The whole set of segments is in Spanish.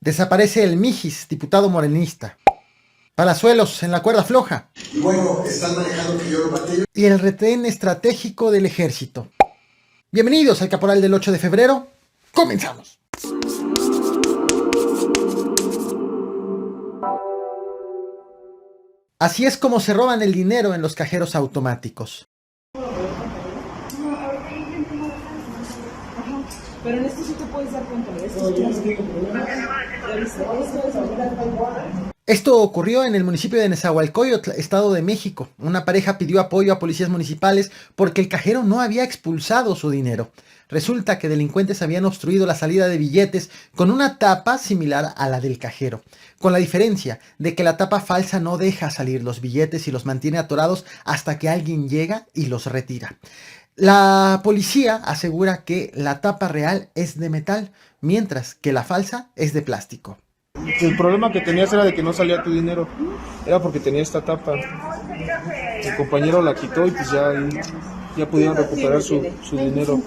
Desaparece el Mijis, diputado morenista. Palazuelos en la cuerda floja. Y bueno, están manejando que yo lo maté. Y el retén estratégico del ejército. Bienvenidos al Caporal del 8 de febrero. ¡Comenzamos! Así es como se roban el dinero en los cajeros automáticos. Pero en esto sí te puedes dar cuenta de esto. Esto ocurrió en el municipio de Nezahualcóyotl, Estado de México. Una pareja pidió apoyo a policías municipales porque el cajero no había expulsado su dinero. Resulta que delincuentes habían obstruido la salida de billetes con una tapa similar a la del cajero, con la diferencia de que la tapa falsa no deja salir los billetes y los mantiene atorados hasta que alguien llega y los retira. La policía asegura que la tapa real es de metal, mientras que la falsa es de plástico. El problema que tenías era de que no salía tu dinero, era porque tenía esta tapa. El compañero la quitó y pues ya pudieron recuperar su dinero.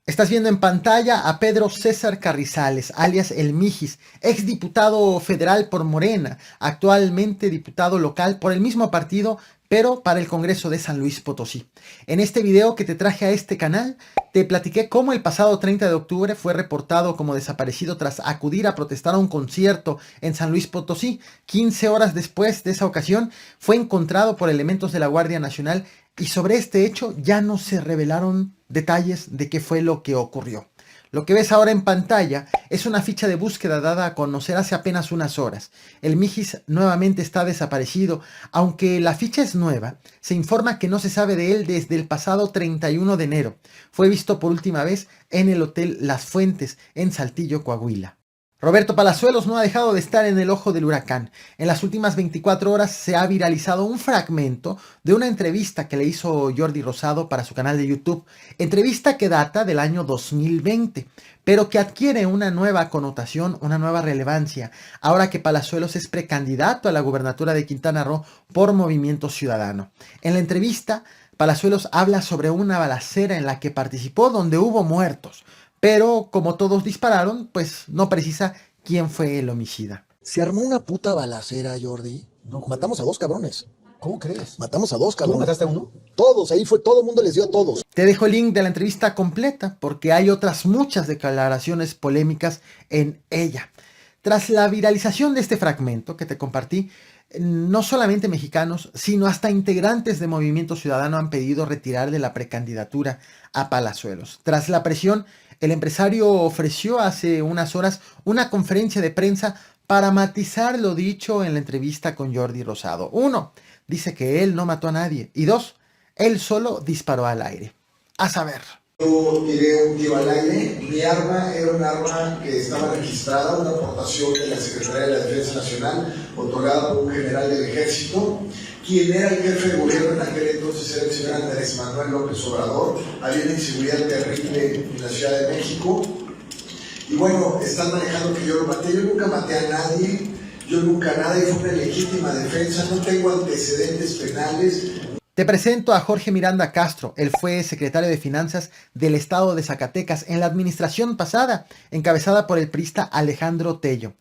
Estás viendo en pantalla a Pedro César Carrizales, alias El Mijis, exdiputado federal por Morena, actualmente diputado local por el mismo partido, pero para el Congreso de San Luis Potosí. En este video que te traje a este canal, te platiqué cómo el pasado 30 de octubre fue reportado como desaparecido tras acudir a protestar a un concierto en San Luis Potosí. 15 horas después de esa ocasión, fue encontrado por elementos de la Guardia Nacional y sobre este hecho ya no se revelaron detalles de qué fue lo que ocurrió. Lo que ves ahora en pantalla es una ficha de búsqueda dada a conocer hace apenas unas horas. El Mijis nuevamente está desaparecido, aunque la ficha es nueva. Se informa que no se sabe de él desde el pasado 31 de enero. Fue visto por última vez en el Hotel Las Fuentes, en Saltillo, Coahuila. Roberto Palazuelos no ha dejado de estar en el ojo del huracán. En las últimas 24 horas se ha viralizado un fragmento de una entrevista que le hizo Jordi Rosado para su canal de YouTube. Entrevista que data del año 2020, pero que adquiere una nueva connotación, una nueva relevancia, ahora que Palazuelos es precandidato a la gubernatura de Quintana Roo por Movimiento Ciudadano. En la entrevista, Palazuelos habla sobre una balacera en la que participó donde hubo muertos. Pero como todos dispararon, pues no precisa quién fue el homicida. Se armó una puta balacera, Jordi. No, Matamos a 2 cabrones. ¿Cómo crees? Matamos a 2 ¿Tú cabrones. mataste a uno? Todos, ahí fue, todo el mundo les dio a todos. Te dejo el link de la entrevista completa porque hay otras muchas declaraciones polémicas en ella. Tras la viralización de este fragmento que te compartí, no solamente mexicanos, sino hasta integrantes de Movimiento Ciudadano han pedido retirar de la precandidatura a Palazuelos. Tras la presión, el empresario ofreció hace unas horas una conferencia de prensa para matizar lo dicho en la entrevista con Jordi Rosado. 1. Dice que él no mató a nadie. Y 2. Él solo disparó al aire. A saber. Yo tiré un tiro al aire. Mi arma era un arma que estaba registrada, una aportación de la Secretaría de la Defensa Nacional, otorgada por un general del Ejército. Quien era el jefe de gobierno en aquel entonces era el señor Andrés Manuel López Obrador. Había una inseguridad terrible en la Ciudad de México. Y bueno, están manejando que yo lo maté. Yo nunca maté a nadie. Yo nunca nada. Y fue una legítima defensa. No tengo antecedentes penales. Te presento a Jorge Miranda Castro. Él fue secretario de Finanzas del Estado de Zacatecas en la administración pasada, encabezada por el priista Alejandro Tello.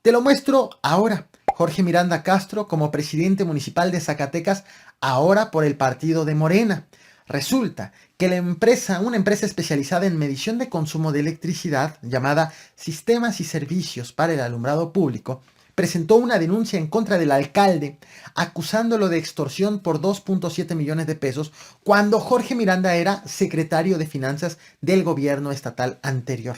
Te lo muestro ahora. Jorge Miranda Castro como presidente municipal de Zacatecas, ahora por el partido de Morena. Resulta que una empresa especializada en medición de consumo de electricidad, llamada Sistemas y Servicios para el Alumbrado Público, presentó una denuncia en contra del alcalde, acusándolo de extorsión por 2.7 millones de pesos, cuando Jorge Miranda era secretario de Finanzas del gobierno estatal anterior.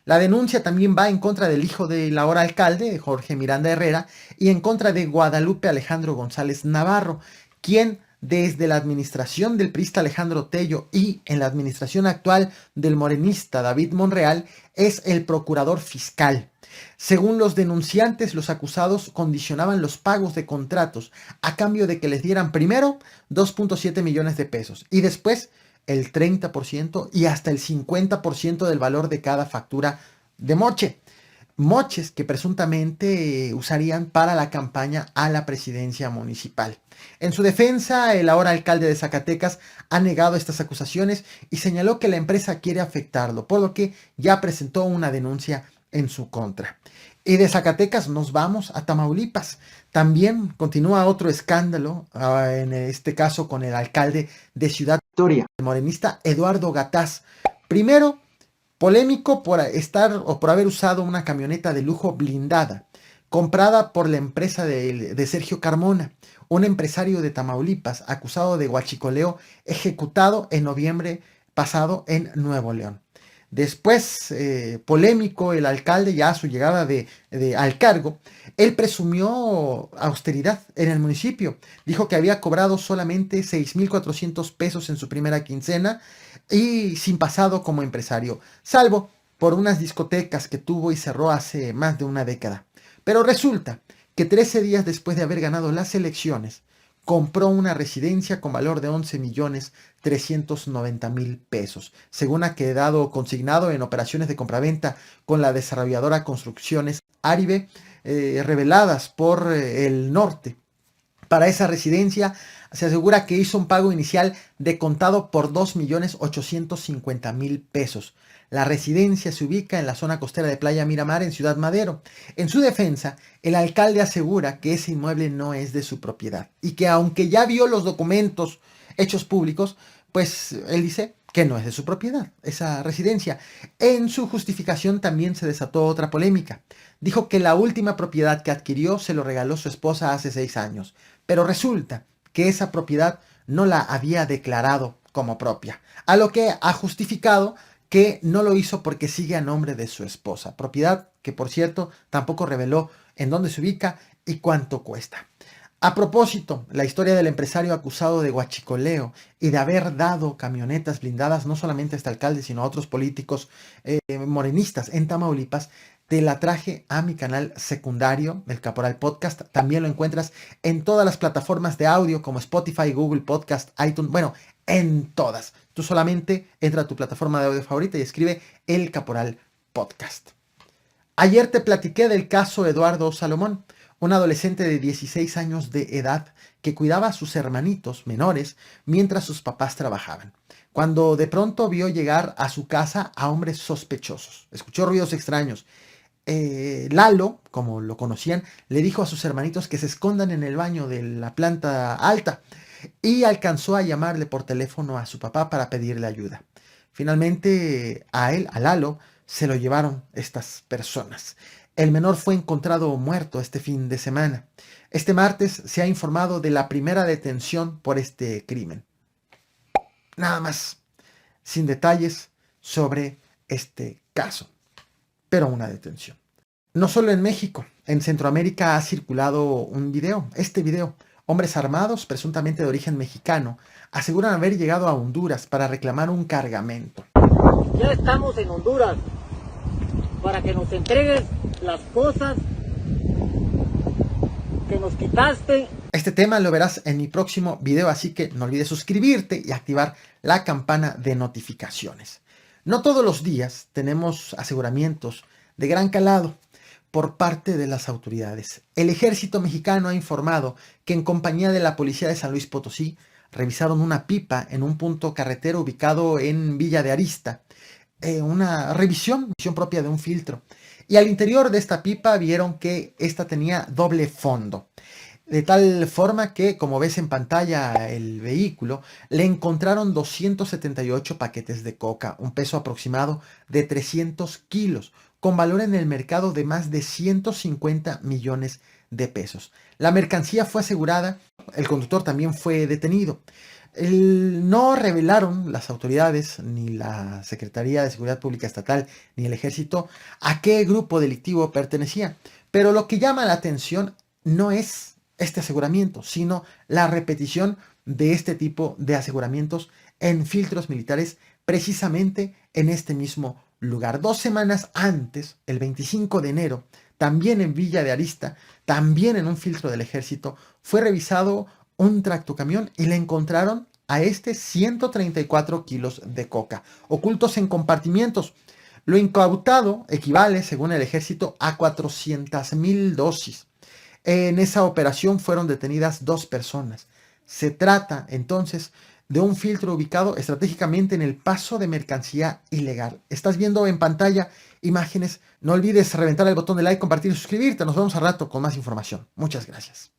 La denuncia también va en contra del hijo del ahora alcalde, Jorge Miranda Herrera, y en contra de Guadalupe Alejandro González Navarro, quien desde la administración del priista Alejandro Tello y en la administración actual del morenista David Monreal es el procurador fiscal. Según los denunciantes, los acusados condicionaban los pagos de contratos a cambio de que les dieran primero 2.7 millones de pesos y después el 30% y hasta el 50% del valor de cada factura de moche. moches que presuntamente usarían para la campaña a la presidencia municipal. En su defensa, el ahora alcalde de Zacatecas ha negado estas acusaciones y señaló que la empresa quiere afectarlo, por lo que ya presentó una denuncia en su contra. Y de Zacatecas nos vamos a Tamaulipas. También continúa otro escándalo, en este caso con el alcalde de Ciudad Victoria, el morenista Eduardo Gataz. Primero, polémico por haber usado una camioneta de lujo blindada, comprada por la empresa de Sergio Carmona, un empresario de Tamaulipas acusado de huachicoleo ejecutado en noviembre pasado en Nuevo León. Después, polémico, el alcalde ya a su llegada al cargo, él presumió austeridad en el municipio. Dijo que había cobrado solamente 6,400 pesos en su primera quincena y sin pasado como empresario, salvo por unas discotecas que tuvo y cerró hace más de una década. Pero resulta que 13 días después de haber ganado las elecciones, compró una residencia con valor de 11,390,000 pesos, según ha quedado consignado en operaciones de compraventa con la desarrolladora Construcciones Aribe, reveladas por el norte. Para esa residencia se asegura que hizo un pago inicial de contado por 2,850,000 pesos. La residencia se ubica en la zona costera de Playa Miramar, en Ciudad Madero. En su defensa, el alcalde asegura que ese inmueble no es de su propiedad y que aunque ya vio los documentos hechos públicos, pues él dice que no es de su propiedad esa residencia. En su justificación también se desató otra polémica. Dijo que la última propiedad que adquirió se lo regaló su esposa hace 6 años, pero resulta que esa propiedad no la había declarado como propia, a lo que ha justificado que no lo hizo porque sigue a nombre de su esposa, propiedad que por cierto tampoco reveló en dónde se ubica y cuánto cuesta. A propósito, la historia del empresario acusado de huachicoleo y de haber dado camionetas blindadas no solamente a este alcalde, sino a otros políticos morenistas en Tamaulipas, te la traje a mi canal secundario, el Caporal Podcast. También lo encuentras en todas las plataformas de audio como Spotify, Google Podcast, iTunes, bueno, en todas. Tú solamente entra a tu plataforma de audio favorita y escribe El Caporal Podcast. Ayer te platiqué del caso Eduardo Salomón, un adolescente de 16 años de edad que cuidaba a sus hermanitos menores mientras sus papás trabajaban, cuando de pronto vio llegar a su casa a hombres sospechosos. Escuchó ruidos extraños. Lalo, como lo conocían, le dijo a sus hermanitos que se escondan en el baño de la planta alta y alcanzó a llamarle por teléfono a su papá para pedirle ayuda. Finalmente a Lalo, se lo llevaron estas personas. El menor fue encontrado muerto este fin de semana. Este martes se ha informado de la primera detención por este crimen. Nada más, sin detalles sobre este caso, pero una detención. No solo en México, en Centroamérica ha circulado un video. Este video, hombres armados, presuntamente de origen mexicano, aseguran haber llegado a Honduras para reclamar un cargamento. Ya estamos en Honduras para que nos entregues las cosas que nos quitaste. Este tema lo verás en mi próximo video, así que no olvides suscribirte y activar la campana de notificaciones. No todos los días tenemos aseguramientos de gran calado por parte de las autoridades. El ejército mexicano ha informado que en compañía de la policía de San Luis Potosí revisaron una pipa en un punto carretero ubicado en Villa de Arista. Una revisión propia de un filtro. Y al interior de esta pipa vieron que esta tenía doble fondo. De tal forma que, como ves en pantalla el vehículo, le encontraron 278 paquetes de coca, un peso aproximado de 300 kilos, con valor en el mercado de más de 150 millones de pesos. La mercancía fue asegurada, el conductor también fue detenido. No revelaron las autoridades, ni la Secretaría de Seguridad Pública Estatal, ni el Ejército, a qué grupo delictivo pertenecía. Pero lo que llama la atención no es este aseguramiento, sino la repetición de este tipo de aseguramientos en filtros militares, precisamente en este mismo lugar. 2 semanas antes, el 25 de enero, también en Villa de Arista, también en un filtro del Ejército, fue revisado un tractocamión y le encontraron a 134 kilos de coca, ocultos en compartimientos. Lo incautado equivale, según el ejército, a 400,000 dosis. En esa operación fueron detenidas 2 personas. Se trata, entonces, de un filtro ubicado estratégicamente en el paso de mercancía ilegal. Estás viendo en pantalla imágenes. No olvides reventar el botón de like, compartir y suscribirte. Nos vemos al rato con más información. Muchas gracias.